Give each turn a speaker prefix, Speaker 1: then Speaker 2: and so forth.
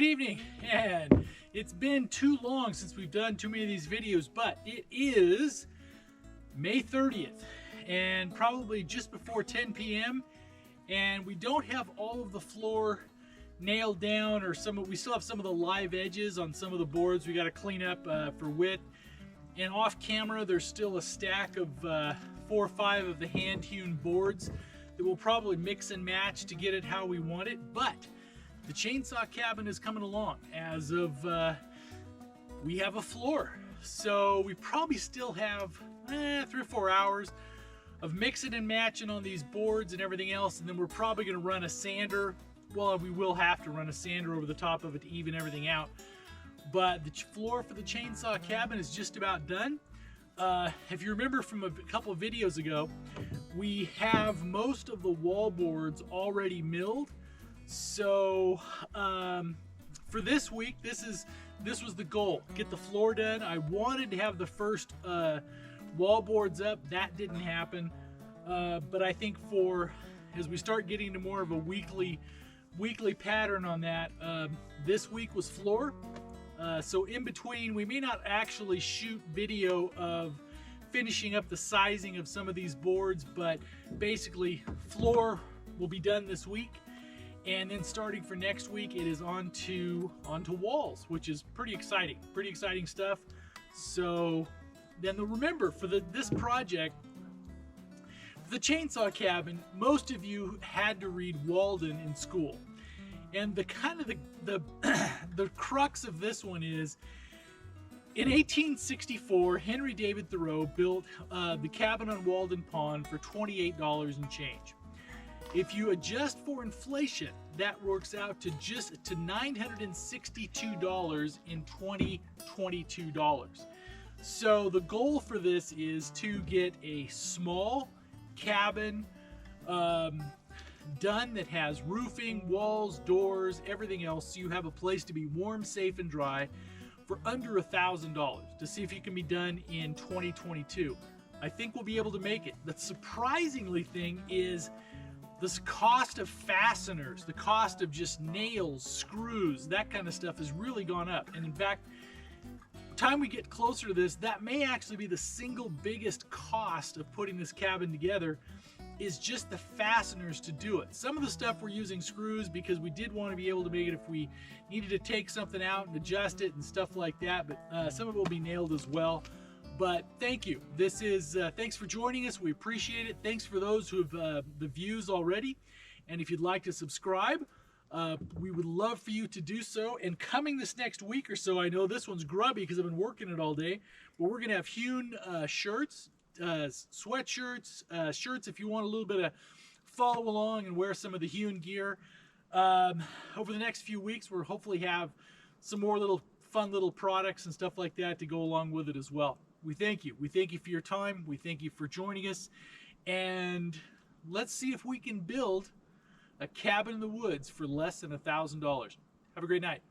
Speaker 1: evening, and it's been too long since we've done too many of these videos, but it is May 30th and probably just before 10 p.m. and we don't have all of the floor nailed down, or we still have some of the live edges on some of the boards we got to clean up for width. And off camera there's still a stack of 4 or 5 of the hand hewn boards that we'll probably mix and match to get it how we want it. But the chainsaw cabin is coming along. As of we have a floor, so we probably still have 3 or 4 hours of mixing and matching on these boards and everything else, and then we're probably going to run a sander. Well, we will have to run a sander over the top of it to even everything out. But the floor for the chainsaw cabin is just about done. If you remember from a couple of videos ago, we have most of the wall boards already milled. So for this week, this was the goal: get the floor done. I wanted to have the first wall boards up. That didn't happen. But I think as we start getting to more of a weekly pattern on that, this week was floor. So in between, we may not actually shoot video of finishing up the sizing of some of these boards, but basically floor will be done this week, and then starting for next week it is onto walls, which is pretty exciting stuff. So then remember, for this project, the chainsaw cabin, most of you had to read Walden in school. And the crux of this one is, in 1864, Henry David Thoreau built the cabin on Walden Pond for $28 and change. If you adjust for inflation, that works out to $962 in 2022 dollars. So the goal for this is to get a small cabin done that has roofing, walls, doors, everything else, so you have a place to be warm, safe, and dry for under $1,000, to see if you can be done in 2022. I think we'll be able to make it. The surprisingly thing is this cost of fasteners, the cost of just nails, screws, that kind of stuff has really gone up. And in fact, time we get closer to this, that may actually be the single biggest cost of putting this cabin together, is just the fasteners to do it. Some of the stuff we're using screws because we did want to be able to make it if we needed to take something out and adjust it and stuff like that, but some of it will be nailed as well. But thank you. Thanks for joining us. We appreciate it. Thanks for those who have the views already. And if you'd like to subscribe, we would love for you to do so. And coming this next week or so, I know this one's grubby because I've been working it all day, but we're going to have hewn shirts, sweatshirts, shirts if you want a little bit of follow along and wear some of the hewn gear. Over the next few weeks, we'll hopefully have some more fun little products and stuff like that to go along with it as well. We thank you. We thank you for your time. We thank you for joining us. And let's see if we can build a cabin in the woods for less than $1,000. Have a great night.